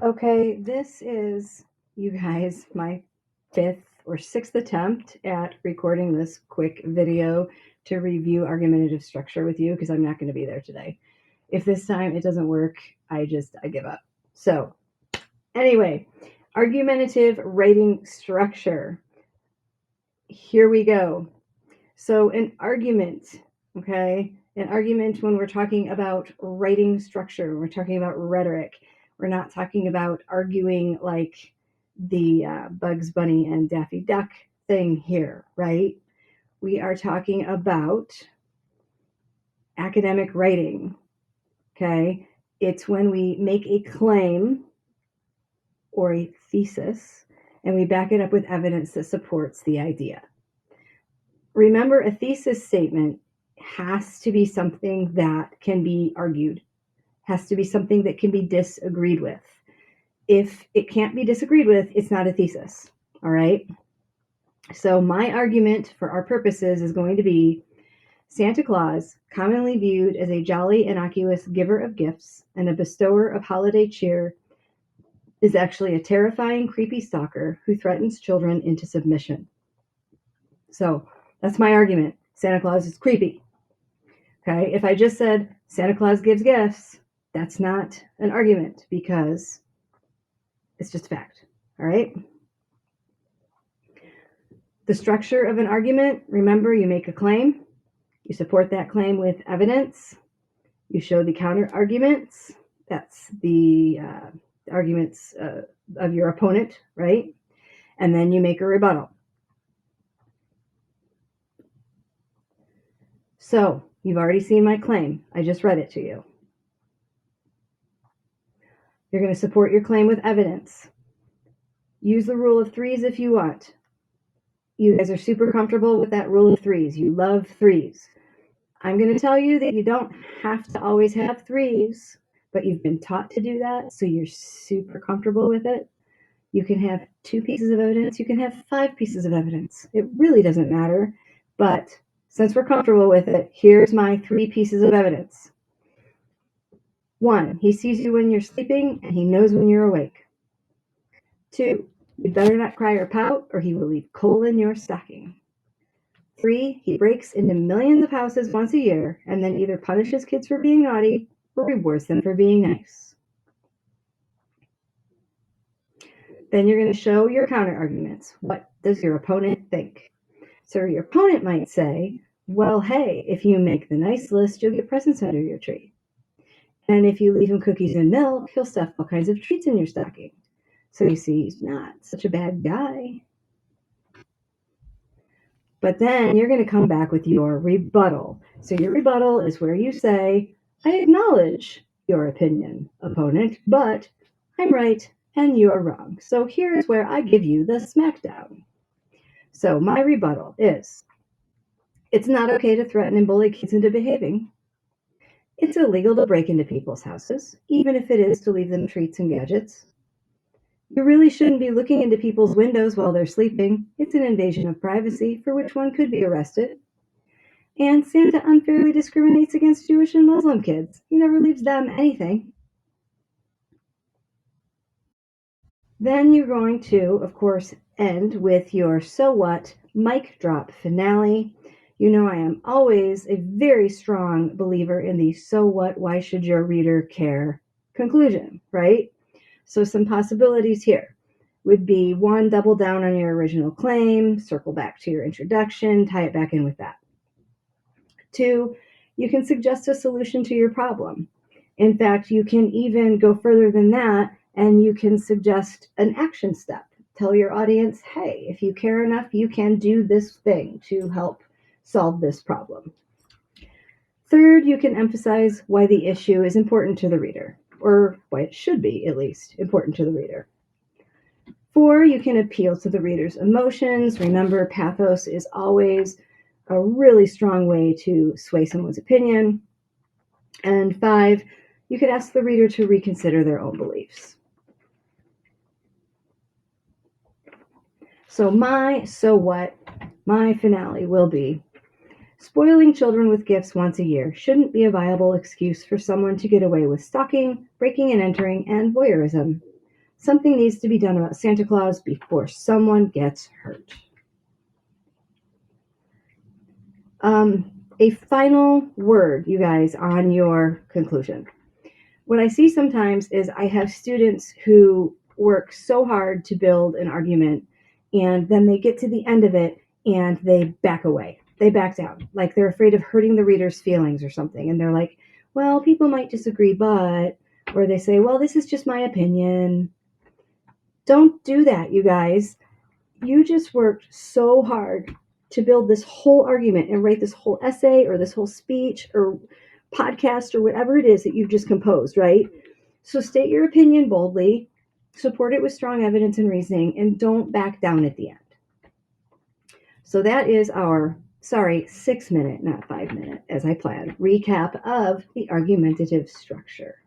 Okay, this is, you guys, my 5th or 6th attempt at recording this quick video to review argumentative structure with you because I'm not going to be there today. If this time it doesn't work, I give up. So, anyway, argumentative writing structure. Here we go. So, an argument, okay? An argument, when we're talking about writing structure, when we're talking about rhetoric, we're not talking about arguing like the Bugs Bunny and Daffy Duck thing here, right? We are talking about academic writing, okay? It's when we make a claim or a thesis and we back it up with evidence that supports the idea. Remember, a thesis statement has to be something that can be argued, has to be something that can be disagreed with. If it can't be disagreed with, it's not a thesis, all right? So my argument for our purposes is going to be Santa Claus, commonly viewed as a jolly, innocuous giver of gifts and a bestower of holiday cheer, is actually a terrifying, creepy stalker who threatens children into submission. So that's my argument. Santa Claus is creepy. Okay, if I just said Santa Claus gives gifts, that's not an argument because it's just fact. All right. The structure of an argument, remember, you make a claim, you support that claim with evidence, you show the counter arguments, that's the arguments of your opponent, right? And then you make a rebuttal. So you've already seen my claim. I just read it to you. You're going to support your claim with evidence. Use the rule of threes if you want. You guys are super comfortable with that rule of threes. You love threes. I'm going to tell you that you don't have to always have threes, but you've been taught to do that, so you're super comfortable with it. You can have 2 pieces of evidence. You can have 5 pieces of evidence. It really doesn't matter. But since we're comfortable with it, here's my 3 pieces of evidence. 1, he sees you when you're sleeping, and he knows when you're awake. 2, you'd better not cry or pout, or he will leave coal in your stocking. 3, he breaks into millions of houses once a year, and then either punishes kids for being naughty or rewards them for being nice. Then you're going to show your counter arguments. What does your opponent think? So your opponent might say, well, hey, if you make the nice list, you'll get presents under your tree. And if you leave him cookies and milk, he'll stuff all kinds of treats in your stocking. So you see, he's not such a bad guy. But then you're going to come back with your rebuttal. So your rebuttal is where you say, I acknowledge your opinion, opponent, but I'm right and you're wrong. So here's where I give you the smackdown. So my rebuttal is, it's not okay to threaten and bully kids into behaving. It's illegal to break into people's houses, even if it is to leave them treats and gadgets. You really shouldn't be looking into people's windows while they're sleeping. It's an invasion of privacy for which one could be arrested. And Santa unfairly discriminates against Jewish and Muslim kids. He never leaves them anything. Then you're going to, of course, end with your so what mic drop finale. You know I am always a very strong believer in the so what, why should your reader care conclusion, right? So some possibilities here would be 1, double down on your original claim, circle back to your introduction, tie it back in with that. 2, you can suggest a solution to your problem. In fact, you can even go further than that and you can suggest an action step. Tell your audience, hey, if you care enough, you can do this thing to help solve this problem. 3rd, you can emphasize why the issue is important to the reader, or why it should be, at least, important to the reader. 4, you can appeal to the reader's emotions. Remember, pathos is always a really strong way to sway someone's opinion. And 5, you could ask the reader to reconsider their own beliefs. So my finale will be, spoiling children with gifts once a year shouldn't be a viable excuse for someone to get away with stalking, breaking and entering, and voyeurism. Something needs to be done about Santa Claus before someone gets hurt. A final word, you guys, on your conclusion. What I see sometimes is I have students who work so hard to build an argument, and then they get to the end of it and they back away. They back down, like they're afraid of hurting the reader's feelings or something. And they're like, well, people might disagree, but, or they say, well, this is just my opinion. Don't do that, you guys. You just worked so hard to build this whole argument and write this whole essay or this whole speech or podcast or whatever it is that you've just composed, right? So state your opinion boldly, support it with strong evidence and reasoning, and don't back down at the end. So that is our, 6 minute, not 5 minute, as I planned, recap of the argumentative structure.